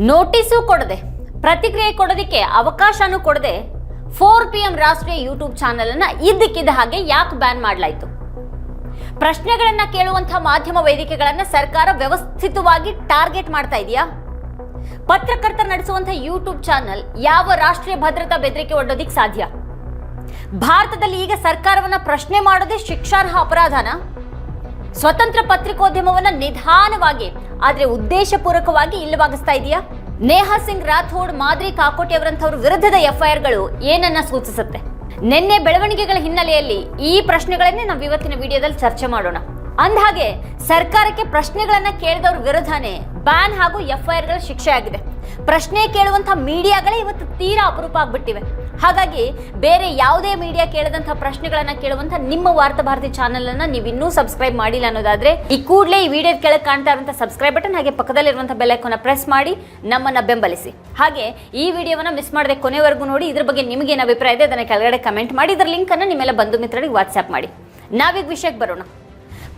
Notice ಕೊಡದೆ ಪ್ರತಿಕ್ರಿಯೆ ಕೊಡೋದಕ್ಕೆ ಅವಕಾಶನೂ ಕೊಡದೆ 4 PM ರಾಷ್ಟ್ರೀಯ ಯೂಟ್ಯೂಬ್ ಚಾನೆಲ್ ಅನ್ನ ಇದ್ದಕ್ಕಿದ್ದ ಹಾಗೆ ಯಾಕೆ ಬ್ಯಾನ್ ಮಾಡಲಾಯಿತು? ಪ್ರಶ್ನೆಗಳನ್ನ ಕೇಳುವಂತಹ ಮಾಧ್ಯಮ ವೇದಿಕೆಗಳನ್ನ ಸರ್ಕಾರ ವ್ಯವಸ್ಥಿತವಾಗಿ ಟಾರ್ಗೆಟ್ ಮಾಡ್ತಾ ಇದೆಯಾ? ಪತ್ರಕರ್ತರು ನಡೆಸುವಂತಹ ಯೂಟ್ಯೂಬ್ ಚಾನೆಲ್ ಯಾವ ರಾಷ್ಟ್ರೀಯ ಭದ್ರತಾ ಬೆದರಿಕೆ ಒಡ್ಡೋದಿಕ್ಕೆ ಸಾಧ್ಯ? ಭಾರತದಲ್ಲಿ ಈಗ ಸರ್ಕಾರವನ್ನ ಪ್ರಶ್ನೆ ಮಾಡೋದೇ ಶಿಕ್ಷಾರ್ಹ ಅಪರಾಧನ? ಸ್ವತಂತ್ರ ಪತ್ರಿಕೋದ್ಯಮವನ್ನ ನಿಧಾನವಾಗಿ ಆದ್ರೆ ಉದ್ದೇಶಪೂರ್ವಕವಾಗಿ ಇಲ್ಲವಾಗಿಸ್ತಾ ಇದೆಯಾ? ನೇಹಾ ಸಿಂಗ್ ರಾಥೋಡ್, ಮಾದ್ರಿ ಕಾಕೋಟಿ ಅವರಂತವ್ರ ವಿರುದ್ಧದ FIRಗಳು ಏನನ್ನ ಸೂಚಿಸುತ್ತೆ? ನಿನ್ನೆ ಬೆಳವಣಿಗೆಗಳ ಹಿನ್ನೆಲೆಯಲ್ಲಿ ಈ ಪ್ರಶ್ನೆಗಳನ್ನೇ ನಾವು ಇವತ್ತಿನ ವಿಡಿಯೋದಲ್ಲಿ ಚರ್ಚೆ ಮಾಡೋಣ. ಅಂದಹಾಗೆ ಸರ್ಕಾರಕ್ಕೆ ಪ್ರಶ್ನೆಗಳನ್ನ ಕೇಳಿದವ್ರ ವಿರುದ್ಧನೇ ಬ್ಯಾನ್ ಹಾಗೂ FIRಗಳ ಶಿಕ್ಷೆ ಆಗಿದೆ. ಪ್ರಶ್ನೆ ಕೇಳುವಂತಹ ಮೀಡಿಯಾಗಳೇ ಇವತ್ತು ತೀರಾ ಅಪರೂಪ ಆಗ್ಬಿಟ್ಟಿವೆ. ಹಾಗಾಗಿ ಬೇರೆ ಯಾವುದೇ ಮೀಡಿಯಾ ಕೇಳದಂತಹ ಪ್ರಶ್ನೆಗಳನ್ನ ಕೇಳುವಂತ ನಿಮ್ಮ ವಾರ್ತಾ ಭಾರತಿ ಚಾನೆಲ್ ಅನ್ನ ನೀವು ಇನ್ನೂ ಸಬ್ಸ್ಕ್ರೈಬ್ ಮಾಡಿಲ್ಲ ಅನ್ನೋದಾದ್ರೆ ಈ ಕೂಡಲೇ ಈ ವಿಡಿಯೋ ಕೆಳಗೆ ಕಾಣ್ತಾ ಇರುವಂತಹ ಸಬ್ಸ್ಕ್ರೈಬ್ ಬಟನ್ ಹಾಗೆ ಪಕ್ಕದಲ್ಲಿರುವಂತಹ ಬೆಲ್ ಐಕಾನ್ ಪ್ರೆಸ್ ಮಾಡಿ ನಮ್ಮನ್ನ ಬೆಂಬಲಿಸಿ. ಹಾಗೆ ಈ ವಿಡಿಯೋವನ್ನ ಮಿಸ್ ಮಾಡದೆ ಕೊನೆವರೆಗೂ ನೋಡಿ. ಇದ್ರ ಬಗ್ಗೆ ನಿಮಗೆ ಏನು ಅಭಿಪ್ರಾಯ ಇದೆ ಅದನ್ನ ಕೆಳಗಡೆ ಕಮೆಂಟ್ ಮಾಡಿ. ಇದರ ಲಿಂಕ್ ಅನ್ನ ನಿಮ್ಮೆಲ್ಲ ಬಂಧು ಮಿತ್ರರಿಗೆ ವಾಟ್ಸ್ಆಪ್ ಮಾಡಿ. ನಾವೀಗ ವಿಷಯಕ್ಕೆ ಬರೋಣ.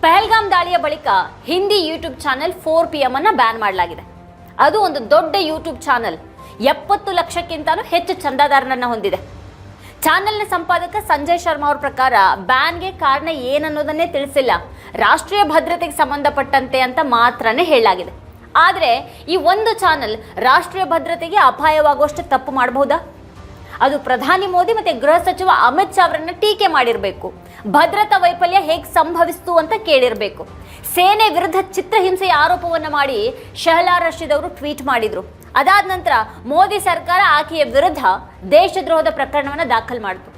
ಪಹಲ್ಗಾಮ್ ದಾಳಿಯ ಬಳಿಕ ಹಿಂದಿ ಯೂಟ್ಯೂಬ್ ಚಾನೆಲ್ 4 PM ಅನ್ನ ಬ್ಯಾನ್ ಮಾಡಲಾಗಿದೆ. ಅದು ಒಂದು ದೊಡ್ಡ ಯೂಟ್ಯೂಬ್ ಚಾನೆಲ್, 70 ಲಕ್ಷಕ್ಕಿಂತಲೂ ಹೆಚ್ಚು ಚಂದಾದಾರರನ್ನ ಹೊಂದಿದೆ. ಚಾನೆಲ್ನ ಸಂಪಾದಕ ಸಂಜಯ್ ಶರ್ಮಾ ಅವರ ಪ್ರಕಾರ ಬ್ಯಾನ್ಗೆ ಕಾರಣ ಏನನ್ನೋದನ್ನೇ ತಿಳಿಸಿಲ್ಲ, ರಾಷ್ಟ್ರೀಯ ಭದ್ರತೆಗೆ ಸಂಬಂಧಪಟ್ಟಂತೆ ಅಂತ ಮಾತ್ರನೇ ಹೇಳಲಾಗಿದೆ. ಆದರೆ ಈ ಒಂದು ಚಾನೆಲ್ ರಾಷ್ಟ್ರೀಯ ಭದ್ರತೆಗೆ ಅಪಾಯವಾಗುವಷ್ಟು ತಪ್ಪು ಮಾಡಬಹುದಾ? ಅದು ಪ್ರಧಾನಿ ಮೋದಿ ಮತ್ತೆ ಗೃಹ ಸಚಿವ ಅಮಿತ್ ಶಾ ಅವರನ್ನ ಟೀಕೆ ಮಾಡಿರಬೇಕು. ಭದ್ರತಾ ವೈಫಲ್ಯ ಹೇಗೆ ಸಂಭವಿಸಿತು ಅಂತ ಕೇಳಿರಬೇಕು. ಸೇನೆ ವಿರುದ್ಧ ಚಿತ್ರಹಿಂಸೆಯ ಆರೋಪವನ್ನ ಮಾಡಿ ಶಹಲಾ ರಶೀದ್ ಅವರು ಟ್ವೀಟ್ ಮಾಡಿದ್ರು. ಅದಾದ ನಂತರ ಮೋದಿ ಸರ್ಕಾರ ಆಕೆಯ ವಿರುದ್ಧ ದೇಶದ್ರೋಹದ ಪ್ರಕರಣವನ್ನ ದಾಖಲು ಮಾಡಿತು.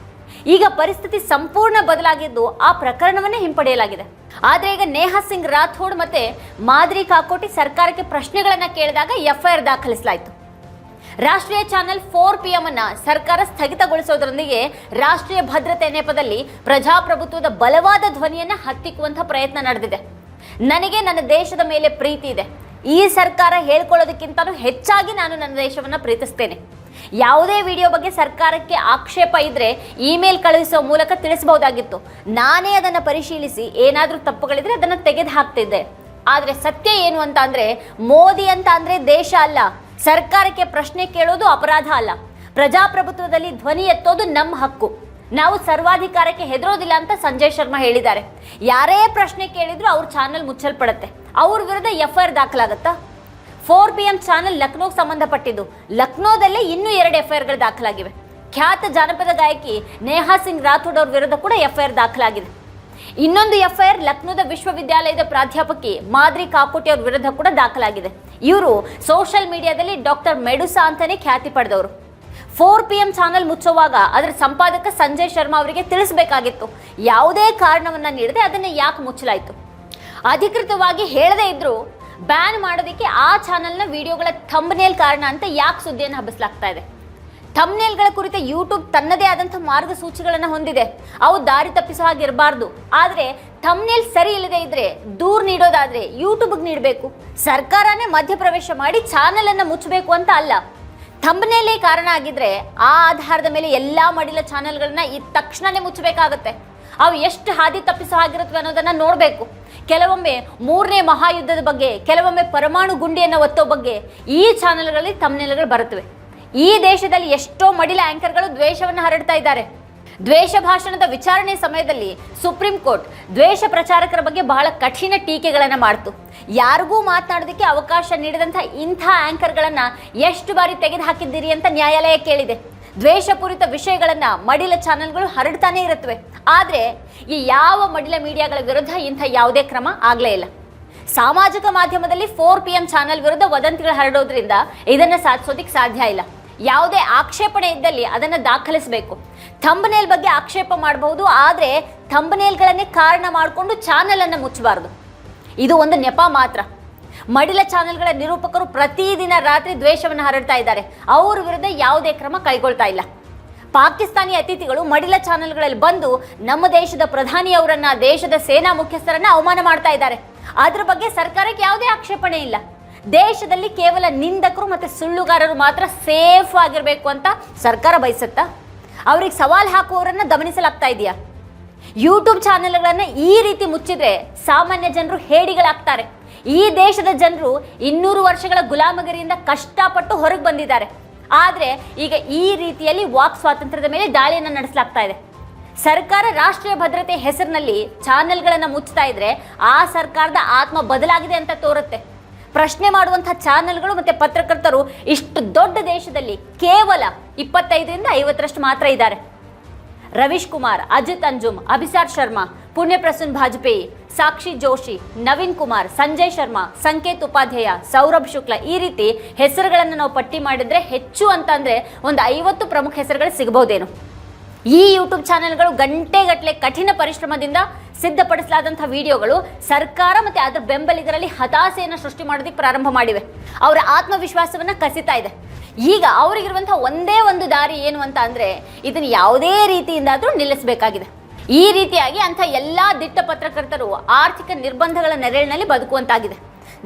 ಈಗ ಪರಿಸ್ಥಿತಿ ಸಂಪೂರ್ಣ ಬದಲಾಗಿದ್ದು ಆ ಪ್ರಕರಣವನ್ನೇ ಹಿಂಪಡೆಯಲಾಗಿದೆ. ಆದ್ರೆ ಈಗ ನೇಹಾ ಸಿಂಗ್ ರಾಥೋಡ್ ಮತ್ತೆ ಮಾದ್ರಿ ಕಾಕೋಟಿ ಸರ್ಕಾರಕ್ಕೆ ಪ್ರಶ್ನೆಗಳನ್ನ ಕೇಳಿದಾಗ FIR ದಾಖಲಿಸಲಾಯಿತು. ರಾಷ್ಟ್ರೀಯ ಚಾನೆಲ್ 4 PM ಅನ್ನ ಸರ್ಕಾರ ಸ್ಥಗಿತಗೊಳಿಸೋದ್ರೊಂದಿಗೆ ರಾಷ್ಟ್ರೀಯ ಭದ್ರತೆ ನೆಪದಲ್ಲಿ ಪ್ರಜಾಪ್ರಭುತ್ವದ ಬಲವಾದ ಧ್ವನಿಯನ್ನ ಹತ್ತಿಕ್ಕುವಂತಹ ಪ್ರಯತ್ನ ನಡೆದಿದೆ. ನನಗೆ ನನ್ನ ದೇಶದ ಮೇಲೆ ಪ್ರೀತಿ ಇದೆ. ಈ ಸರ್ಕಾರ ಹೇಳ್ಕೊಳ್ಳೋದಕ್ಕಿಂತಲೂ ಹೆಚ್ಚಾಗಿ ನಾನು ನನ್ನ ದೇಶವನ್ನ ಪ್ರೀತಿಸ್ತೇನೆ. ಯಾವುದೇ ವಿಡಿಯೋ ಬಗ್ಗೆ ಸರ್ಕಾರಕ್ಕೆ ಆಕ್ಷೇಪ ಇದ್ರೆ ಇಮೇಲ್ ಕಳುಹಿಸುವ ಮೂಲಕ ತಿಳಿಸಬಹುದಾಗಿತ್ತು. ನಾನೇ ಅದನ್ನ ಪರಿಶೀಲಿಸಿ ಏನಾದ್ರೂ ತಪ್ಪುಗಳಿದ್ರೆ ಅದನ್ನ ತೆಗೆದು ಹಾಕ್ತಿದ್ದೆ. ಆದ್ರೆ ಸತ್ಯ ಏನು ಅಂತ ಅಂದ್ರೆ ಮೋದಿ ಅಂತ ಅಂದ್ರೆ ದೇಶ ಅಲ್ಲ, ಸರ್ಕಾರಕ್ಕೆ ಪ್ರಶ್ನೆ ಕೇಳೋದು ಅಪರಾಧ ಅಲ್ಲ. ಪ್ರಜಾಪ್ರಭುತ್ವದಲ್ಲಿ ಧ್ವನಿ ಎತ್ತೋದು ನಮ್ಮ ಹಕ್ಕು. ನಾವು ಸರ್ವಾಧಿಕಾರಕ್ಕೆ ಹೆದರೋದಿಲ್ಲ ಅಂತ ಸಂಜಯ್ ಶರ್ಮಾ ಹೇಳಿದ್ದಾರೆ. ಯಾರೇ ಪ್ರಶ್ನೆ ಕೇಳಿದ್ರು ಅವ್ರ ಚಾನೆಲ್ ಮುಚ್ಚಲ್ಪಡುತ್ತೆ. ಅವ್ರ ವಿರುದ್ಧ FIR ದಾಖಲಾಗುತ್ತಾ? 4 PM ಚಾನೆಲ್ ಲಕ್ನೋಗೆ ಸಂಬಂಧಪಟ್ಟಿದ್ದು. ಲಕ್ನೋದಲ್ಲೇ ಇನ್ನೂ 2 FIRಗಳು ದಾಖಲಾಗಿವೆ. ಖ್ಯಾತ ಜಾನಪದ ಗಾಯಕಿ ನೇಹಾ ಸಿಂಗ್ ರಾಥೋಡ್ ಅವ್ರ ವಿರುದ್ಧ ಕೂಡ FIR ದಾಖಲಾಗಿದೆ. ಇನ್ನೊಂದು FIR ಲಕ್ನೋದ ವಿಶ್ವವಿದ್ಯಾಲಯದ ಪ್ರಾಧ್ಯಾಪಕಿ ಮಾದ್ರಿ ಕಾಕೋಟಿ ಅವ್ರ ವಿರುದ್ಧ ಕೂಡ ದಾಖಲಾಗಿದೆ. ಇವರು ಸೋಷಿಯಲ್ ಮೀಡಿಯಾದಲ್ಲಿ ಡಾಕ್ಟರ್ ಮೆಡುಸಾ ಅಂತಾನೆ ಖ್ಯಾತಿ ಪಡೆದವರು. 4 PM ಚಾನೆಲ್ ಮುಚ್ಚುವಾಗ ಅದರ ಸಂಪಾದಕ ಸಂಜಯ್ ಶರ್ಮಾ ಅವರಿಗೆ ತಿಳಿಸಬೇಕಾಗಿತ್ತು. ಯಾವುದೇ ಕಾರಣವನ್ನ ನೀಡದೆ ಅದನ್ನ ಯಾಕೆ ಮುಚ್ಚಲಾಯಿತು? ಅಧಿಕೃತವಾಗಿ ಹೇಳದೇ ಇದ್ರು ಬ್ಯಾನ್ ಮಾಡೋದಕ್ಕೆ ಆ ಚಾನೆಲ್ನ ವಿಡಿಯೋಗಳ ಥಂಬ್ನೇಲ್ ಕಾರಣ ಅಂತ ಯಾಕೆ ಸುದ್ದಿಯನ್ನು ಹಬ್ಬಿಸಲಾಗ್ತಾ ಇದೆ? ಥಂಬ್ನೇಲ್ಗಳ ಕುರಿತ ಯೂಟ್ಯೂಬ್ ತನ್ನದೇ ಆದಂಥ ಮಾರ್ಗಸೂಚಿಗಳನ್ನು ಹೊಂದಿದೆ. ಅವು ದಾರಿ ತಪ್ಪಿಸೋ ಹಾಗಿರಬಾರ್ದು. ಆದರೆ ಥಂಬ್ನೇಲ್ ಸರಿ ಇಲ್ಲದೆ ಇದ್ರೆ ದೂರು ನೀಡೋದಾದ್ರೆ ಯೂಟ್ಯೂಬ್ಗೆ ನೀಡಬೇಕು. ಸರ್ಕಾರನೇ ಮಧ್ಯಪ್ರವೇಶ ಮಾಡಿ ಚಾನೆಲ್ ಅನ್ನ ಮುಚ್ಚಬೇಕು ಅಂತ ಅಲ್ಲ. ಥಂಬ್ನೇಲೇ ಕಾರಣ ಆಗಿದ್ರೆ ಆ ಆಧಾರದ ಮೇಲೆ ಎಲ್ಲಾ ಮಡಿಲ ಚಾನೆಲ್ಗಳನ್ನ ಈ ತಕ್ಷಣನೇ ಮುಚ್ಚಬೇಕಾಗುತ್ತೆ. ಅವು ಎಷ್ಟು ಹಾದಿ ತಪ್ಪಿಸೋ ಹಾಗಿರುತ್ತವೆ ಅನ್ನೋದನ್ನ ನೋಡಬೇಕು. ಕೆಲವೊಮ್ಮೆ 3ನೇ ಮಹಾಯುದ್ಧದ ಬಗ್ಗೆ, ಕೆಲವೊಮ್ಮೆ ಪರಮಾಣು ಗುಂಡಿಯನ್ನು ಒತ್ತೋ ಬಗ್ಗೆ ಈ ಚಾನೆಲ್ಗಳಲ್ಲಿ ಥಂಬ್ನೇಲ್ಗಳು ಬರುತ್ತವೆ. ಈ ದೇಶದಲ್ಲಿ ಎಷ್ಟೋ ಮಡಿಲ ಆಂಕರ್ಗಳು ದ್ವೇಷವನ್ನು ಹರಡ್ತಾ ಇದ್ದಾರೆ. ದ್ವೇಷ ಭಾಷಣದ ವಿಚಾರಣೆ ಸಮಯದಲ್ಲಿ ಸುಪ್ರೀಂ ಕೋರ್ಟ್ ದ್ವೇಷ ಪ್ರಚಾರಕರ ಬಗ್ಗೆ ಬಹಳ ಕಠಿಣ ಟೀಕೆಗಳನ್ನು ಮಾಡ್ತು. ಯಾರಿಗೂ ಮಾತನಾಡೋದಕ್ಕೆ ಅವಕಾಶ ನೀಡದಂಥ ಇಂಥ ಆಂಕರ್ಗಳನ್ನ ಎಷ್ಟು ಬಾರಿ ತೆಗೆದು ಹಾಕಿದ್ದೀರಿ ಅಂತ ನ್ಯಾಯಾಲಯ ಕೇಳಿದೆ. ದ್ವೇಷಪೂರಿತ ವಿಷಯಗಳನ್ನ ಮಡಿಲ ಚಾನೆಲ್ಗಳು ಹರಡ್ತಾನೆ ಇರುತ್ತವೆ. ಆದ್ರೆ ಈ ಯಾವ ಮಡಿಲ ಮೀಡಿಯಾಗಳ ವಿರುದ್ಧ ಇಂಥ ಯಾವುದೇ ಕ್ರಮ ಆಗ್ಲೇ ಇಲ್ಲ. ಸಾಮಾಜಿಕ ಮಾಧ್ಯಮದಲ್ಲಿ 4 PM ಚಾನೆಲ್ ವಿರುದ್ಧ ವದಂತಿಗಳು ಹರಡೋದ್ರಿಂದ ಇದನ್ನ ಸಾಧಿಸೋದಿಕ್ ಸಾಧ್ಯ ಇಲ್ಲ. ಯಾವುದೇ ಆಕ್ಷೇಪಣೆ ಇದ್ದಲ್ಲಿ ಅದನ್ನ ದಾಖಲಿಸಬೇಕು. ಥಂಬ್ನೇಲ್ ಬಗ್ಗೆ ಆಕ್ಷೇಪ ಮಾಡಬಹುದು, ಆದ್ರೆ ಥಂಬ್ನೇಲ್ಗಳನ್ನೇ ಕಾರಣ ಮಾಡಿಕೊಂಡು ಚಾನೆಲ್ ಅನ್ನ ಮುಚ್ಚಬಾರದು. ಇದು ಒಂದು ನೆಪ ಮಾತ್ರ. ಮಡಿಲ ಚಾನೆಲ್ಗಳ ನಿರೂಪಕರು ಪ್ರತಿದಿನ ರಾತ್ರಿ ದ್ವೇಷವನ್ನು ಹರಡ್ತಾ ಇದ್ದಾರೆ. ಅವ್ರ ವಿರುದ್ಧ ಯಾವುದೇ ಕ್ರಮ ಕೈಗೊಳ್ತಾ ಇಲ್ಲ. ಪಾಕಿಸ್ತಾನಿ ಅತಿಥಿಗಳು ಮಡಿಲ ಚಾನೆಲ್ಗಳಲ್ಲಿ ಬಂದು ನಮ್ಮ ದೇಶದ ಪ್ರಧಾನಿಯವರನ್ನ, ದೇಶದ ಸೇನಾ ಮುಖ್ಯಸ್ಥರನ್ನ ಅವಮಾನ ಮಾಡ್ತಾ ಇದ್ದಾರೆ. ಅದ್ರ ಬಗ್ಗೆ ಸರ್ಕಾರಕ್ಕೆ ಯಾವುದೇ ಆಕ್ಷೇಪಣೆ ಇಲ್ಲ. ದೇಶದಲ್ಲಿ ಕೇವಲ ನಿಂದಕರು ಮತ್ತೆ ಸುಳ್ಳುಗಾರರು ಮಾತ್ರ ಸೇಫ್ ಆಗಿರಬೇಕು ಅಂತ ಸರ್ಕಾರ ಬಯಸುತ್ತಾ? ಅವ್ರಿಗೆ ಸವಾಲ್ ಹಾಕುವವರನ್ನ ಗಮನಿಸಲಾಗ್ತಾ ಇದೆಯಾ? ಯೂಟ್ಯೂಬ್ ಚಾನೆಲ್ಗಳನ್ನ ಈ ರೀತಿ ಮುಚ್ಚಿದ್ರೆ ಸಾಮಾನ್ಯ ಜನರು ಹೇಡಿಗಳಾಗ್ತಾರೆ. ಈ ದೇಶದ ಜನರು 200 ವರ್ಷಗಳ ಗುಲಾಮಗಿರಿಯಿಂದ ಕಷ್ಟಪಟ್ಟು ಹೊರಗೆ ಬಂದಿದ್ದಾರೆ. ಆದರೆ ಈಗ ಈ ರೀತಿಯಲ್ಲಿ ವಾಕ್ ಸ್ವಾತಂತ್ರ್ಯದ ಮೇಲೆ ದಾಳಿಯನ್ನು ನಡೆಸಲಾಗ್ತಾ ಇದೆ. ಸರ್ಕಾರ ರಾಷ್ಟ್ರೀಯ ಭದ್ರತೆ ಹೆಸರಿನಲ್ಲಿ ಚಾನೆಲ್ಗಳನ್ನು ಮುಚ್ಚುತ್ತಾ ಇದ್ರೆ ಆ ಸರ್ಕಾರದ ಆತ್ಮ ಬದಲಾಗಿದೆ ಅಂತ ತೋರುತ್ತೆ. ಪ್ರಶ್ನೆ ಮಾಡುವಂತಹ ಚಾನೆಲ್ಗಳು ಮತ್ತೆ ಪತ್ರಕರ್ತರು ಇಷ್ಟು ದೊಡ್ಡ ದೇಶದಲ್ಲಿ ಕೇವಲ 25ರಿಂದ 50ರಷ್ಟು ಮಾತ್ರ ಇದ್ದಾರೆ. ರವೀಶ್ ಕುಮಾರ್, ಅಜಿತ್ ಅಂಜುಮ್, ಅಭಿಸಾರ್ ಶರ್ಮಾ, ಪುಣ್ಯ ಪ್ರಸೂನ್ ಬಾಜಪೇಯಿ, ಸಾಕ್ಷಿ ಜೋಶಿ, ನವೀನ್ ಕುಮಾರ್, ಸಂಜಯ್ ಶರ್ಮಾ, ಸಂಕೇತ್ ಉಪಾಧ್ಯಾಯ, ಸೌರಭ್ ಶುಕ್ಲಾ, ಈ ರೀತಿ ಹೆಸರುಗಳನ್ನು ನಾವು ಪಟ್ಟಿ ಮಾಡಿದ್ರೆ ಹೆಚ್ಚು ಅಂತಂದ್ರೆ ಒಂದು 50 ಪ್ರಮುಖ ಹೆಸರುಗಳು ಸಿಗಬಹುದೇನು. ಈ ಯೂಟ್ಯೂಬ್ ಚಾನೆಲ್ಗಳು ಗಂಟೆಗಟ್ಟಲೆ ಕಠಿಣ ಪರಿಶ್ರಮದಿಂದ ಸಿದ್ಧಪಡಿಸಲಾದಂತಹ ವಿಡಿಯೋಗಳು ಸರ್ಕಾರ ಮತ್ತೆ ಅದರ ಬೆಂಬಲಿಗರಲ್ಲಿ ಹತಾಶೆಯನ್ನು ಸೃಷ್ಟಿ ಮಾಡೋದಕ್ಕೆ ಪ್ರಾರಂಭ ಮಾಡಿವೆ. ಅವರ ಆತ್ಮವಿಶ್ವಾಸವನ್ನ ಕಸಿತಾ ಇದೆ. ಈಗ ಅವರಿಗಿರುವಂತಹ ಒಂದೇ ಒಂದು ದಾರಿ ಏನು ಅಂತ ಅಂದ್ರೆ ಇದನ್ನು ಯಾವುದೇ ರೀತಿಯಿಂದಾದ್ರೂ ನಿಲ್ಲಿಸಬೇಕಾಗಿದೆ. ಈ ರೀತಿಯಾಗಿ ಅಂತ ಎಲ್ಲಾ ದಿಟ್ಟ ಪತ್ರಕರ್ತರು ಆರ್ಥಿಕ ನಿರ್ಬಂಧಗಳ ನೆರಳಿನಲ್ಲಿ ಬದುಕುವಂತಾಗಿದೆ.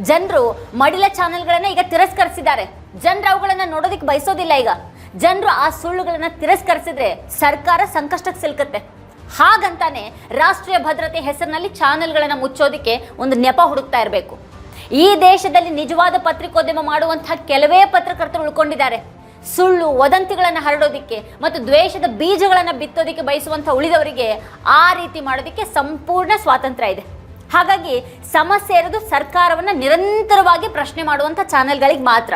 ಜನರು ಮಡಿಲ ಚಾನೆಲ್ಗಳನ್ನ ಈಗ ತಿರಸ್ಕರಿಸಿದ್ದಾರೆ. ಜನರು ಅವುಗಳನ್ನ ನೋಡೋದಕ್ಕೆ ಬಯಸೋದಿಲ್ಲ. ಈಗ ಜನರು ಆ ಸುಳ್ಳುಗಳನ್ನ ತಿರಸ್ಕರಿಸಿದ್ರೆ ಸರ್ಕಾರ ಸಂಕಷ್ಟಕ್ಕೆ ಸಿಲುಕುತ್ತೆ. ಹಾಗಂತಾನೆ ರಾಷ್ಟ್ರೀಯ ಭದ್ರತೆ ಹೆಸರಿನಲ್ಲಿ ಚಾನೆಲ್ಗಳನ್ನ ಮುಚ್ಚೋದಿಕ್ಕೆ ಒಂದು ನೆಪ ಹುಡುಕ್ತಾ ಇರಬೇಕು. ಈ ದೇಶದಲ್ಲಿ ನಿಜವಾದ ಪತ್ರಿಕೋದ್ಯಮ ಮಾಡುವಂತಹ ಕೆಲವೇ ಪತ್ರಕರ್ತರು ಉಳ್ಕೊಂಡಿದ್ದಾರೆ. ಸುಳ್ಳು ವದಂತಿಗಳನ್ನು ಹರಡೋದಿಕ್ಕೆ ಮತ್ತು ದ್ವೇಷದ ಬೀಜಗಳನ್ನು ಬಿತ್ತೋದಿಕ್ಕೆ ಬಯಸುವಂತಹ ಉಳಿದವರಿಗೆ ಆ ರೀತಿ ಮಾಡೋದಿಕ್ಕೆ ಸಂಪೂರ್ಣ ಸ್ವಾತಂತ್ರ್ಯ ಇದೆ. ಹಾಗಾಗಿ ಸಮಸ್ಯೆ ಇರೋದು ಸರ್ಕಾರವನ್ನು ನಿರಂತರವಾಗಿ ಪ್ರಶ್ನೆ ಮಾಡುವಂಥ ಚಾನೆಲ್ಗಳಿಗೆ ಮಾತ್ರ.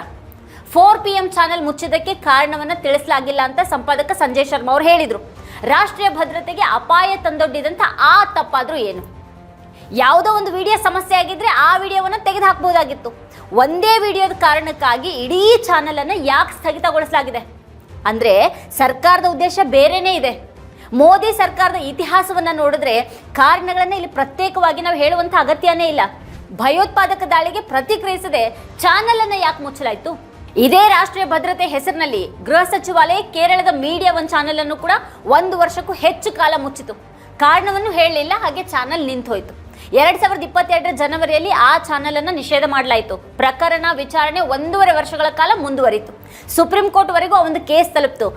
4 PM ಚಾನೆಲ್ ಮುಚ್ಚಿದ್ದಕ್ಕೆ ಕಾರಣವನ್ನು ತಿಳಿಸಲಾಗಿಲ್ಲ ಅಂತ ಸಂಪಾದಕ ಸಂಜಯ್ ಶರ್ಮಾ ಅವರು ಹೇಳಿದರು. ರಾಷ್ಟ್ರೀಯ ಭದ್ರತೆಗೆ ಅಪಾಯ ತಂದೊಡ್ಡಿದಂಥ ಆ ತಪ್ಪಾದರೂ ಏನು? ಯಾವುದೋ ಒಂದು ವಿಡಿಯೋ ಸಮಸ್ಯೆ ಆಗಿದ್ರೆ ಆ ವಿಡಿಯೋವನ್ನು ತೆಗೆದು ಹಾಕಬಹುದಾಗಿತ್ತು. ಒಂದೇ ವಿಡಿಯೋದ ಕಾರಣಕ್ಕಾಗಿ ಇಡೀ ಚಾನೆಲನ್ನು ಯಾಕೆ ಸ್ಥಗಿತಗೊಳಿಸಲಾಗಿದೆ ಅಂದರೆ ಸರ್ಕಾರದ ಉದ್ದೇಶ ಬೇರೆನೇ ಇದೆ. ಮೋದಿ ಸರ್ಕಾರದ ಇತಿಹಾಸವನ್ನು ನೋಡಿದ್ರೆ ಕಾರಣಗಳನ್ನು ಇಲ್ಲಿ ಪ್ರತ್ಯೇಕವಾಗಿ ನಾವು ಹೇಳುವಂಥ ಅಗತ್ಯನೇ ಇಲ್ಲ. ಭಯೋತ್ಪಾದಕ ದಾಳಿಗೆ ಪ್ರತಿಕ್ರಿಯಿಸದೆ ಚಾನೆಲ್ ಅನ್ನು ಯಾಕೆ ಮುಚ್ಚಲಾಯಿತು? ಇದೇ ರಾಷ್ಟ್ರೀಯ ಭದ್ರತೆ ಹೆಸರಿನಲ್ಲಿ ಗೃಹ ಸಚಿವಾಲಯ ಕೇರಳದ ಮೀಡಿಯಾ 1 ಚಾನೆಲ್ ಅನ್ನು ಕೂಡ 1 ವರ್ಷಕ್ಕೂ ಹೆಚ್ಚು ಕಾಲ ಮುಚ್ಚಿತು. ಕಾರಣವನ್ನು ಹೇಳಲಿಲ್ಲ, ಹಾಗೆ ಚಾನೆಲ್ ನಿಂತು ಹೋಯಿತು. 2022 ಜನವರಿಯಲ್ಲಿ ಆ ಚಾನೆಲ್ ಅನ್ನು ನಿಷೇಧ ಮಾಡಲಾಯಿತು. ಪ್ರಕರಣ ವಿಚಾರಣೆ 1.5 ವರ್ಷಗಳ ಕಾಲ ಮುಂದುವರಿತು. ಸುಪ್ರೀಂ ಕೋರ್ಟ್ ವರೆಗೂ ಒಂದು ಕೇಸ್ ತಲುಪಿತು.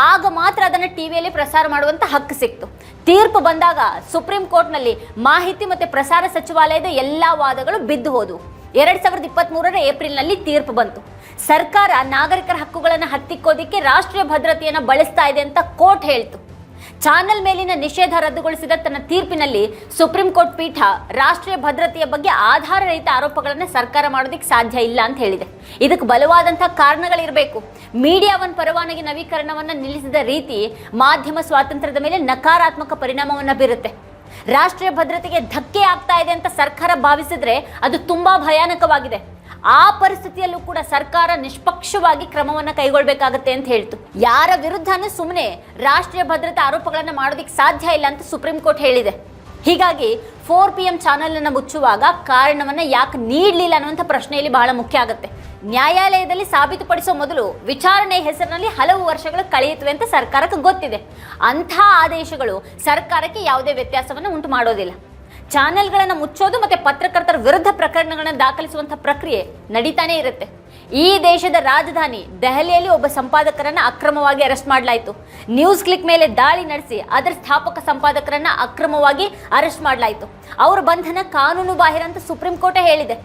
ಆಗ ಮಾತ್ರ ಅದನ್ನು ಟಿವಿಯಲ್ಲಿ ಪ್ರಸಾರ ಮಾಡುವಂತ ಹಕ್ಕು ಸಿಕ್ತು. ತೀರ್ಪು ಬಂದಾಗ ಸುಪ್ರೀಂ ಕೋರ್ಟ್ನಲ್ಲಿ ಮಾಹಿತಿ ಮತ್ತು ಪ್ರಸಾರ ಸಚಿವಾಲಯದ ಎಲ್ಲಾ ವಾದಗಳು ಬಿದ್ದು ಹೋದವು. 2023 ಏಪ್ರಿಲ್ನಲ್ಲಿ ತೀರ್ಪು ಬಂತು. ಸರ್ಕಾರ ನಾಗರಿಕರ ಹಕ್ಕುಗಳನ್ನು ಹತ್ತಿಕ್ಕೋದಿಕ್ಕೆ ರಾಷ್ಟ್ರೀಯ ಭದ್ರತೆಯನ್ನು ಬಳಸ್ತಾ ಇದೆ ಅಂತ ಕೋರ್ಟ್ ಹೇಳ್ತು. ಚಾನೆಲ್ ಮೇಲಿನ ನಿಷೇಧ ರದ್ದುಗೊಳಿಸಿದ ತನ್ನ ತೀರ್ಪಿನಲ್ಲಿ ಸುಪ್ರೀಂ ಕೋರ್ಟ್ ಪೀಠ ರಾಷ್ಟ್ರೀಯ ಭದ್ರತೆಯ ಬಗ್ಗೆ ಆಧಾರರಹಿತ ಆರೋಪಗಳನ್ನು ಸರ್ಕಾರ ಮಾಡೋದಕ್ಕೆ ಸಾಧ್ಯ ಇಲ್ಲ ಅಂತ ಹೇಳಿದೆ. ಇದಕ್ಕೆ ಬಲವಾದಂತಹ ಕಾರಣಗಳಿರಬೇಕು. ಮೀಡಿಯಾ 1 ಪರವಾನಗಿ ನವೀಕರಣವನ್ನು ನಿಲ್ಲಿಸಿದ ರೀತಿ ಮಾಧ್ಯಮ ಸ್ವಾತಂತ್ರ್ಯದ ಮೇಲೆ ನಕಾರಾತ್ಮಕ ಪರಿಣಾಮವನ್ನು ಬೀರುತ್ತೆ. ರಾಷ್ಟ್ರೀಯ ಭದ್ರತೆಗೆ ಧಕ್ಕೆ ಆಗ್ತಾ ಇದೆ ಅಂತ ಸರ್ಕಾರ ಭಾವಿಸಿದ್ರೆ ಅದು ತುಂಬಾ ಭಯಾನಕವಾಗಿದೆ. ಆ ಪರಿಸ್ಥಿತಿಯಲ್ಲೂ ಕೂಡ ಸರ್ಕಾರ ನಿಷ್ಪಕ್ಷವಾಗಿ ಕ್ರಮವನ್ನು ಕೈಗೊಳ್ಳಬೇಕಾಗತ್ತೆ ಅಂತ ಹೇಳ್ತು. ಯಾರ ವಿರುದ್ಧನೂ ಸುಮ್ಮನೆ ರಾಷ್ಟ್ರೀಯ ಭದ್ರತಾ ಆರೋಪಗಳನ್ನು ಮಾಡೋದಕ್ಕೆ ಸಾಧ್ಯ ಇಲ್ಲ ಅಂತ ಸುಪ್ರೀಂ ಕೋರ್ಟ್ ಹೇಳಿದೆ. ಹೀಗಾಗಿ 4 PM ಚಾನೆಲ್ ಅನ್ನು ಮುಚ್ಚುವಾಗ ಕಾರಣವನ್ನ ಯಾಕೆ ನೀಡಲಿಲ್ಲ ಅನ್ನುವಂಥ ಪ್ರಶ್ನೆಯಲ್ಲಿ ಬಹಳ ಮುಖ್ಯ ಆಗುತ್ತೆ. ನ್ಯಾಯಾಲಯದಲ್ಲಿ ಸಾಬೀತುಪಡಿಸುವ ಮೊದಲು ವಿಚಾರಣೆ ಹೆಸರಿನಲ್ಲಿ ಹಲವು ವರ್ಷಗಳು ಕಳೆಯುತ್ತವೆ ಅಂತ ಸರ್ಕಾರಕ್ಕೆ ಗೊತ್ತಿದೆ. ಅಂಥ ಆದೇಶಗಳು ಸರ್ಕಾರಕ್ಕೆ ಯಾವುದೇ ವ್ಯತ್ಯಾಸವನ್ನು ಉಂಟು ಮಾಡೋದಿಲ್ಲ. ಚಾನೆಲ್ಗಳನ್ನು ಮುಚ್ಚೋದು ಮತ್ತೆ ಪತ್ರಕರ್ತರ ವಿರುದ್ಧ ಪ್ರಕರಣಗಳನ್ನು ದಾಖಲಿಸುವಂಥ ಪ್ರಕ್ರಿಯೆ ನಡೀತಾನೆ ಇರುತ್ತೆ. ಈ ದೇಶದ ರಾಜಧಾನಿ ದೆಹಲಿಯಲ್ಲಿ ಒಬ್ಬ ಸಂಪಾದಕರನ್ನ ಅಕ್ರಮವಾಗಿ ಅರೆಸ್ಟ್ ಮಾಡಲಾಯಿತು. ನ್ಯೂಸ್ ಕ್ಲಿಕ್ ಮೇಲೆ ದಾಳಿ ನಡೆಸಿ ಅದರ ಸ್ಥಾಪಕ ಸಂಪಾದಕರನ್ನ ಅಕ್ರಮವಾಗಿ ಅರೆಸ್ಟ್ ಮಾಡಲಾಯಿತು. ಅವರ ಬಂಧನ ಕಾನೂನು ಬಾಹಿರ ಅಂತ ಸುಪ್ರೀಂ ಕೋರ್ಟ್ ಹೇಳಿದೆ.